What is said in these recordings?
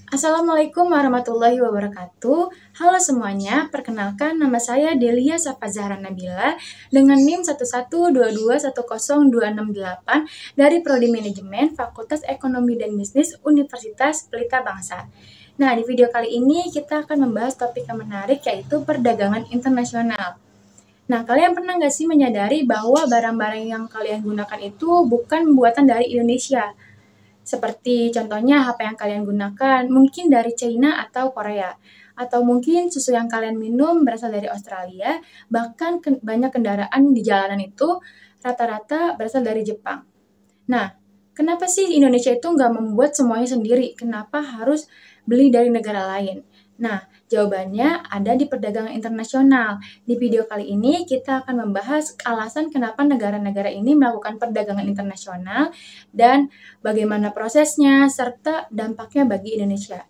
Assalamualaikum warahmatullahi wabarakatuh. Halo semuanya, perkenalkan nama saya Delia Safa Zahra Nabila dengan NIM 112210268 dari Prodi Manajemen Fakultas Ekonomi dan Bisnis Universitas Pelita Bangsa. Nah, di video kali ini kita akan membahas topik yang menarik yaitu perdagangan internasional. Nah, kalian pernah nggak sih menyadari bahwa barang-barang yang kalian gunakan itu bukan buatan dari Indonesia? Seperti contohnya HP yang kalian gunakan mungkin dari China atau Korea. Atau mungkin susu yang kalian minum berasal dari Australia, bahkan banyak kendaraan di jalanan itu rata-rata berasal dari Jepang. Nah, kenapa sih Indonesia itu nggak membuat semuanya sendiri? Kenapa harus beli dari negara lain? Nah, jawabannya ada di perdagangan internasional. Di video kali ini kita akan membahas alasan kenapa negara-negara ini melakukan perdagangan internasional dan bagaimana prosesnya serta dampaknya bagi Indonesia.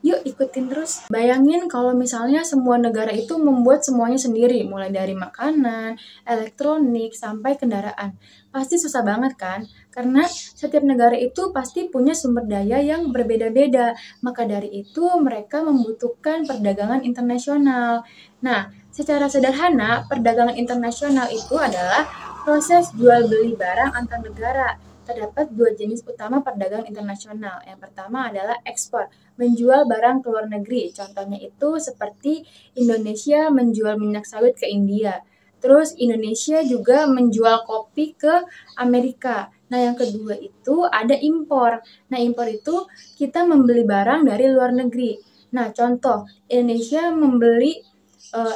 Yuk ikutin terus. Bayangin kalau misalnya semua negara itu membuat semuanya sendiri, mulai dari makanan, elektronik, sampai kendaraan. Pasti susah banget kan? Karena setiap negara itu pasti punya sumber daya yang berbeda-beda. Maka dari itu mereka membutuhkan perdagangan internasional. Nah, secara sederhana, perdagangan internasional itu adalah proses jual beli barang antar negara. Terdapat dua jenis utama perdagangan internasional. Yang pertama adalah ekspor, menjual barang ke luar negeri. Contohnya itu seperti Indonesia menjual minyak sawit ke India. Terus Indonesia juga menjual kopi ke Amerika. Nah, yang kedua itu ada impor. Nah, impor itu kita membeli barang dari luar negeri. Nah, contoh Indonesia membeli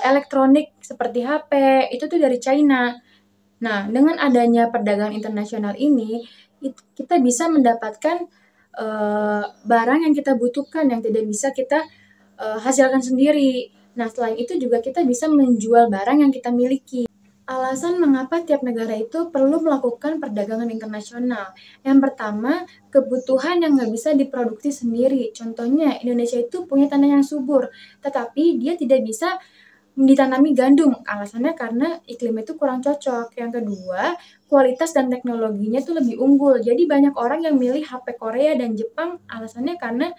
elektronik seperti HP itu tuh dari China. Nah, dengan adanya perdagangan internasional ini, kita bisa mendapatkan barang yang kita butuhkan yang tidak bisa kita hasilkan sendiri. Nah, selain itu juga kita bisa menjual barang yang kita miliki. Alasan mengapa tiap negara itu perlu melakukan perdagangan internasional. Yang pertama, kebutuhan yang nggak bisa diproduksi sendiri. Contohnya, Indonesia itu punya tanah yang subur, tetapi dia tidak bisa ditanami gandum. Alasannya karena iklim itu kurang cocok. Yang kedua, kualitas dan teknologinya itu lebih unggul. Jadi banyak orang yang milih HP Korea dan Jepang alasannya karena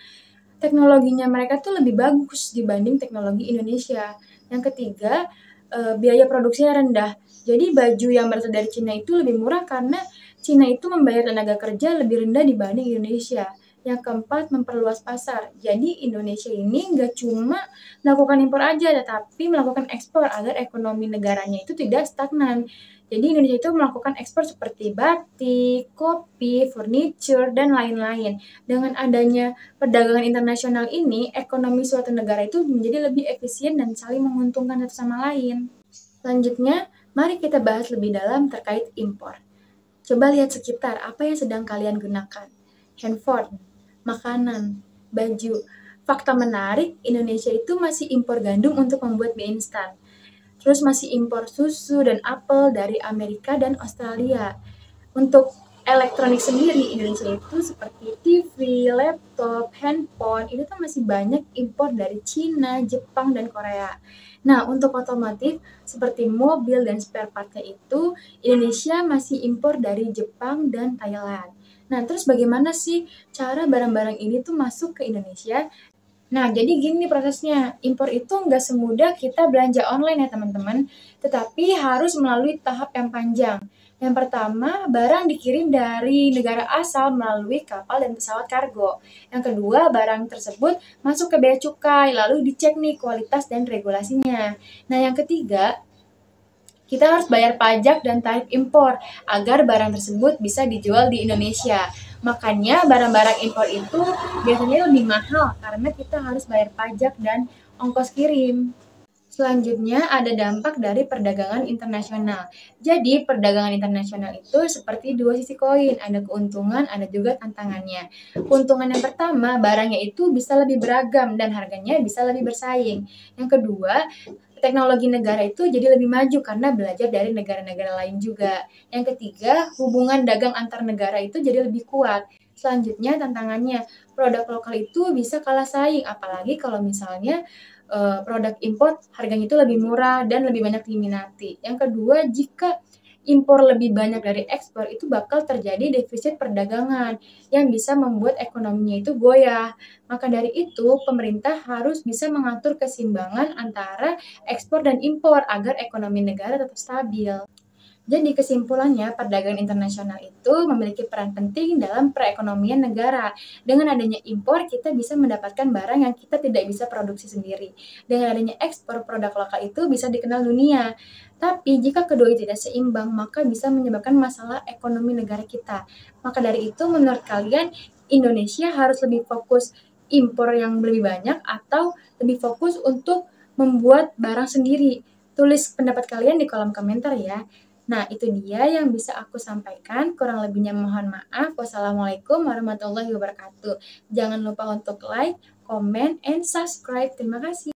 teknologinya mereka tuh lebih bagus dibanding teknologi Indonesia. Yang ketiga, biaya produksinya rendah. Jadi baju yang berasal dari Cina itu lebih murah karena Cina itu membayar tenaga kerja lebih rendah dibanding Indonesia. Yang keempat, memperluas pasar. Jadi Indonesia ini nggak cuma melakukan impor aja, tetapi melakukan ekspor agar ekonomi negaranya itu tidak stagnan. Jadi Indonesia itu melakukan ekspor seperti batik, kopi, furniture, dan lain-lain. Dengan adanya perdagangan internasional ini, ekonomi suatu negara itu menjadi lebih efisien dan saling menguntungkan satu sama lain. Selanjutnya, mari kita bahas lebih dalam terkait impor. Coba lihat sekitar, apa yang sedang kalian gunakan? Handphone, makanan, baju. Fakta menarik, Indonesia itu masih impor gandum untuk membuat mie instan. Terus masih impor susu dan apel dari Amerika dan Australia. Untuk elektronik sendiri, Indonesia itu seperti TV, laptop, handphone, itu tuh masih banyak impor dari Cina, Jepang, dan Korea. Nah, untuk otomotif, seperti mobil dan spare part-nya itu, Indonesia masih impor dari Jepang dan Thailand. Nah, terus bagaimana sih cara barang-barang ini tuh masuk ke Indonesia? Nah, jadi gini prosesnya. Impor itu nggak semudah kita belanja online ya teman-teman, tetapi harus melalui tahap yang panjang. Yang pertama, barang dikirim dari negara asal melalui kapal dan pesawat kargo. Yang kedua, barang tersebut masuk ke bea cukai, lalu dicek nih kualitas dan regulasinya. Nah, yang ketiga, kita harus bayar pajak dan tarif impor agar barang tersebut bisa dijual di Indonesia. Makanya barang-barang impor itu biasanya lebih mahal karena kita harus bayar pajak dan ongkos kirim. Selanjutnya ada dampak dari perdagangan internasional. Jadi perdagangan internasional itu seperti dua sisi koin, ada keuntungan, ada juga tantangannya. Keuntungan yang pertama, barangnya itu bisa lebih beragam dan harganya bisa lebih bersaing. Yang kedua, teknologi negara itu jadi lebih maju karena belajar dari negara-negara lain juga. Yang ketiga, hubungan dagang antar negara itu jadi lebih kuat. Selanjutnya tantangannya, produk lokal itu bisa kalah saing, apalagi kalau misalnya produk impor harganya itu lebih murah dan lebih banyak diminati. Yang kedua, jika impor lebih banyak dari ekspor, itu bakal terjadi defisit perdagangan yang bisa membuat ekonominya itu goyah. Maka dari itu, pemerintah harus bisa mengatur keseimbangan antara ekspor dan impor agar ekonomi negara tetap stabil. Jadi kesimpulannya, perdagangan internasional itu memiliki peran penting dalam perekonomian negara. Dengan adanya impor, kita bisa mendapatkan barang yang kita tidak bisa produksi sendiri. Dengan adanya ekspor, produk lokal itu bisa dikenal dunia. Tapi jika keduanya tidak seimbang, maka bisa menyebabkan masalah ekonomi negara kita. Maka dari itu, menurut kalian, Indonesia harus lebih fokus impor yang lebih banyak atau lebih fokus untuk membuat barang sendiri? Tulis pendapat kalian di kolom komentar ya. Nah, itu dia yang bisa aku sampaikan. Kurang lebihnya mohon maaf. Wassalamualaikum warahmatullahi wabarakatuh. Jangan lupa untuk like, comment, and subscribe. Terima kasih.